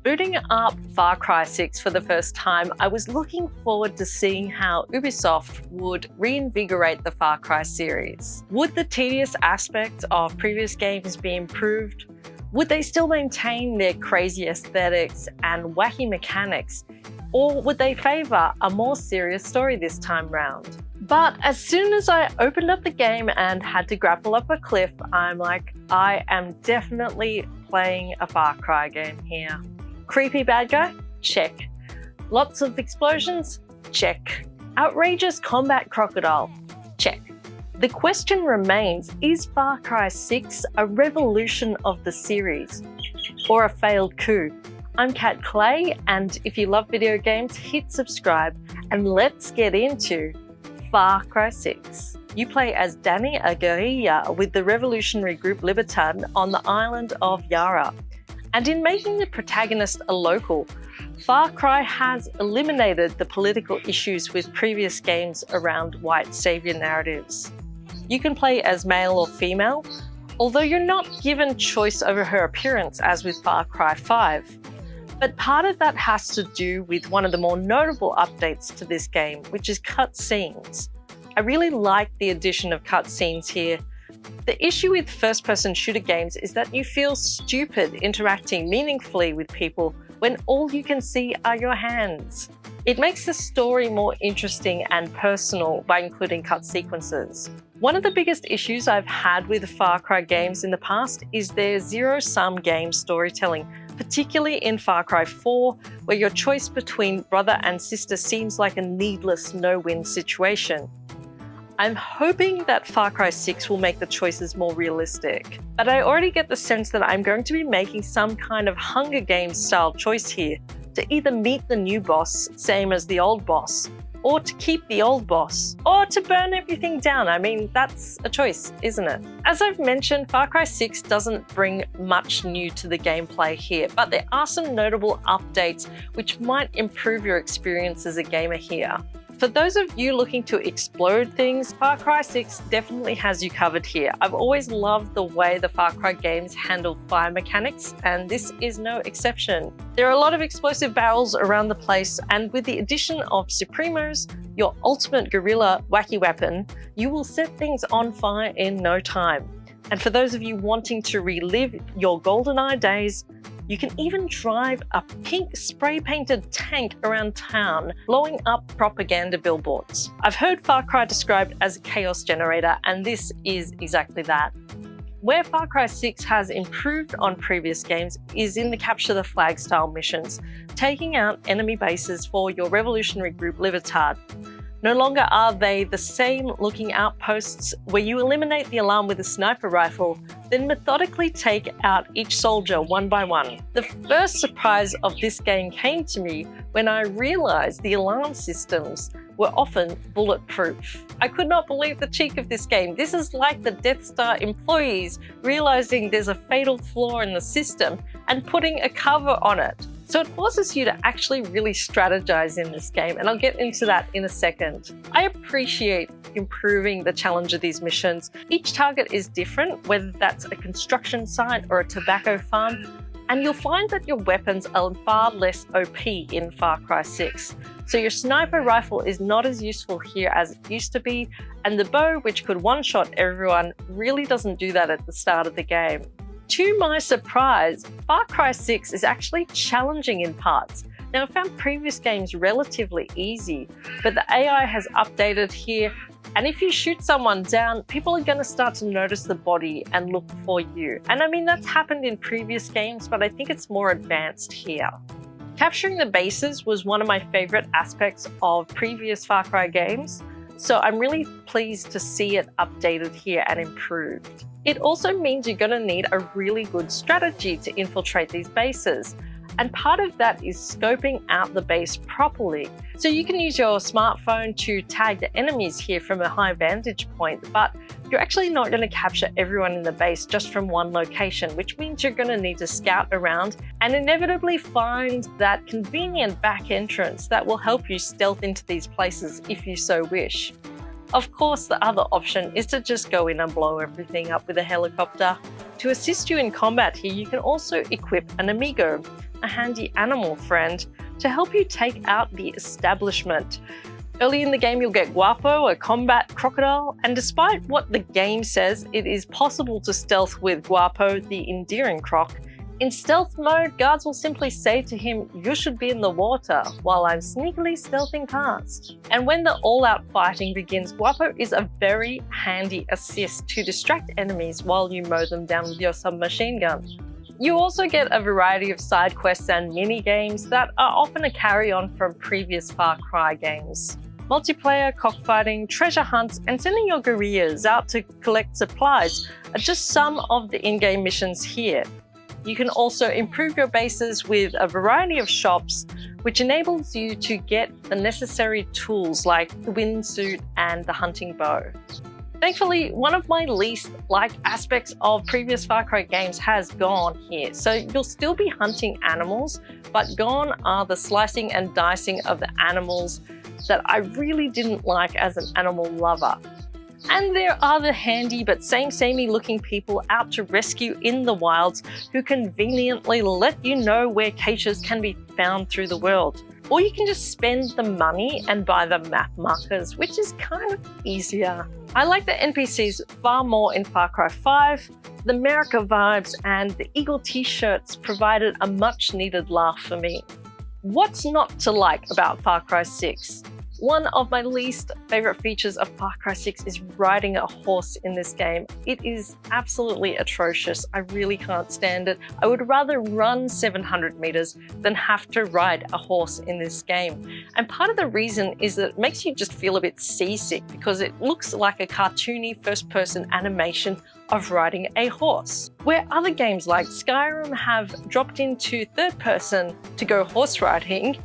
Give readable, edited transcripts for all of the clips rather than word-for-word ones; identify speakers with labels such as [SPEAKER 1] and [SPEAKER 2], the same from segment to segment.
[SPEAKER 1] Booting up Far Cry 6 for the first time, I was looking forward to seeing how Ubisoft would reinvigorate the Far Cry series. Would the tedious aspects of previous games be improved? Would they still maintain their crazy aesthetics and wacky mechanics? Or would they favour a more serious story this time round? But as soon as I opened up the game and had to grapple up a cliff, I'm like, I am definitely playing a Far Cry game here. Creepy bad guy? Check. Lots of explosions? Check. Outrageous combat crocodile? Check. The question remains, is Far Cry 6 a revolution of the series or a failed coup? I'm Kat Clay, and if you love video games, hit subscribe and let's get into Far Cry 6. You play as Danny, a guerrilla with the revolutionary group Libertad on the island of Yara. And in making the protagonist a local, Far Cry has eliminated the political issues with previous games around white savior narratives. You can play as male or female, although you're not given choice over her appearance as with Far Cry 5. But part of that has to do with one of the more notable updates to this game, which is cutscenes. I really like the addition of cutscenes here. The issue with first-person shooter games is that you feel stupid interacting meaningfully with people when all you can see are your hands. It makes the story more interesting and personal by including cut sequences. One of the biggest issues I've had with Far Cry games in the past is their zero-sum game storytelling, particularly in Far Cry 4, where your choice between brother and sister seems like a needless no-win situation. I'm hoping that Far Cry 6 will make the choices more realistic, but I already get the sense that I'm going to be making some kind of Hunger Games style choice here, to either meet the new boss, same as the old boss, or to keep the old boss, or to burn everything down. I mean, that's a choice, isn't it? As I've mentioned, Far Cry 6 doesn't bring much new to the gameplay here, but there are some notable updates which might improve your experience as a gamer here. For those of you looking to explode things, Far Cry 6 definitely has you covered here. I've always loved the way the Far Cry games handle fire mechanics, and this is no exception. There are a lot of explosive barrels around the place, and with the addition of Supremos, your ultimate guerrilla wacky weapon, you will set things on fire in no time. And for those of you wanting to relive your GoldenEye days, you can even drive a pink spray-painted tank around town, blowing up propaganda billboards. I've heard Far Cry described as a chaos generator, and this is exactly that. Where Far Cry 6 has improved on previous games is in the capture the flag style missions, taking out enemy bases for your revolutionary group Libertad. No longer are they the same looking outposts where you eliminate the alarm with a sniper rifle, then methodically take out each soldier one by one. The first surprise of this game came to me when I realized the alarm systems were often bulletproof. I could not believe the cheek of this game. This is like the Death Star employees realizing there's a fatal flaw in the system and putting a cover on it. So it forces you to actually really strategize in this game, and I'll get into that in a second. I appreciate improving the challenge of these missions. Each target is different, whether that's a construction site or a tobacco farm, and you'll find that your weapons are far less OP in Far Cry 6. So your sniper rifle is not as useful here as it used to be, and the bow, which could one-shot everyone, really doesn't do that at the start of the game. To my surprise, Far Cry 6 is actually challenging in parts. Now, I found previous games relatively easy, but the AI has updated here, and if you shoot someone down, people are going to start to notice the body and look for you. And I mean, that's happened in previous games, but I think it's more advanced here. Capturing the bases was one of my favorite aspects of previous Far Cry games, so I'm really pleased to see it updated here and improved. It also means you're going to need a really good strategy to infiltrate these bases. And part of that is scoping out the base properly. So you can use your smartphone to tag the enemies here from a high vantage point, but you're actually not going to capture everyone in the base just from one location, which means you're going to need to scout around and inevitably find that convenient back entrance that will help you stealth into these places if you so wish. Of course, the other option is to just go in and blow everything up with a helicopter. To assist you in combat here, you can also equip an amigo, a handy animal friend, to help you take out the establishment. Early in the game, you'll get Guapo, a combat crocodile, and despite what the game says, it is possible to stealth with Guapo, the endearing croc. In stealth mode, guards will simply say to him, "You should be in the water," while I'm sneakily stealthing past. And when the all-out fighting begins, Guapo is a very handy assist to distract enemies while you mow them down with your submachine gun. You also get a variety of side quests and mini-games that are often a carry-on from previous Far Cry games. Multiplayer, cockfighting, treasure hunts, and sending your guerrillas out to collect supplies are just some of the in-game missions here. You can also improve your bases with a variety of shops, which enables you to get the necessary tools like the windsuit and the hunting bow. Thankfully, one of my least liked aspects of previous Far Cry games has gone here. So you'll still be hunting animals, but gone are the slicing and dicing of the animals that I really didn't like as an animal lover. And there are the handy but samey looking people out to rescue in the wilds who conveniently let you know where caches can be found through the world. Or you can just spend the money and buy the map markers, which is kind of easier. I like the NPCs far more in Far Cry 5. The America vibes and the Eagle t-shirts provided a much needed laugh for me. What's not to like about Far Cry 6? One of my least favorite features of Far Cry 6 is riding a horse in this game. It is absolutely atrocious. I really can't stand it. I would rather run 700 meters than have to ride a horse in this game. And part of the reason is that it makes you just feel a bit seasick because it looks like a cartoony first-person animation of riding a horse. Where other games like Skyrim have dropped into third person to go horse riding,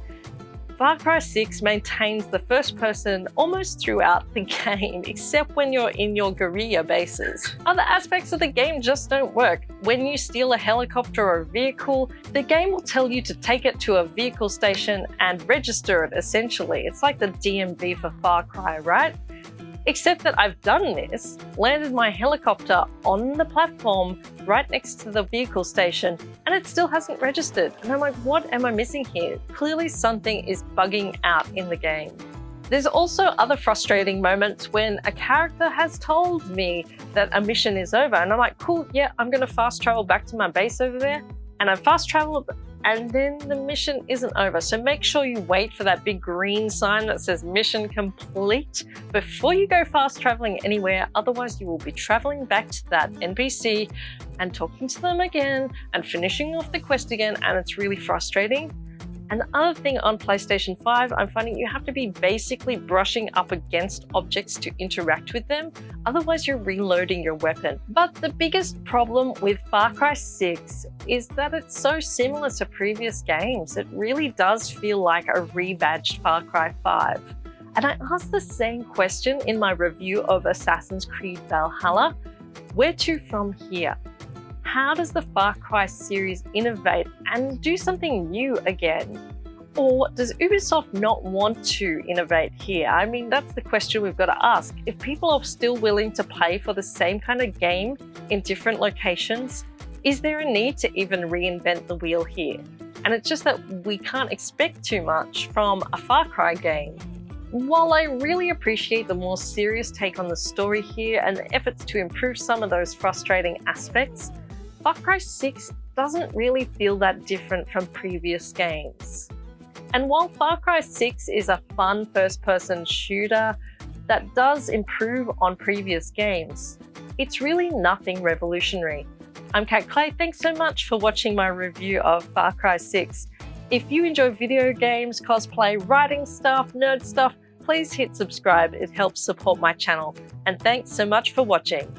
[SPEAKER 1] Far Cry 6 maintains the first person almost throughout the game, except when you're in your guerrilla bases. Other aspects of the game just don't work. When you steal a helicopter or a vehicle, the game will tell you to take it to a vehicle station and register it essentially. It's like the DMV for Far Cry, right? Except that I've done this, landed my helicopter on the platform right next to the vehicle station, and it still hasn't registered. And I'm like, what am I missing here? Clearly something is bugging out in the game. There's also other frustrating moments when a character has told me that a mission is over, and I'm like, cool, yeah, I'm gonna fast travel back to my base over there, and I fast traveled, and then the mission isn't over. So make sure you wait for that big green sign that says mission complete before you go fast traveling anywhere. Otherwise you will be traveling back to that NPC and talking to them again and finishing off the quest again, and it's really frustrating. And the other thing on PlayStation 5, I'm finding you have to be basically brushing up against objects to interact with them, otherwise you're reloading your weapon. But the biggest problem with Far Cry 6 is that it's so similar to previous games. It really does feel like a rebadged Far Cry 5. And I asked the same question in my review of Assassin's Creed Valhalla. Where to from here? How does the Far Cry series innovate and do something new again? Or does Ubisoft not want to innovate here? I mean, that's the question we've got to ask. If people are still willing to pay for the same kind of game in different locations, is there a need to even reinvent the wheel here? And it's just that we can't expect too much from a Far Cry game. While I really appreciate the more serious take on the story here and the efforts to improve some of those frustrating aspects, Far Cry 6 doesn't really feel that different from previous games. And while Far Cry 6 is a fun first-person shooter that does improve on previous games, it's really nothing revolutionary. I'm Kat Clay, thanks so much for watching my review of Far Cry 6. If you enjoy video games, cosplay, writing stuff, nerd stuff, please hit subscribe, it helps support my channel. And thanks so much for watching.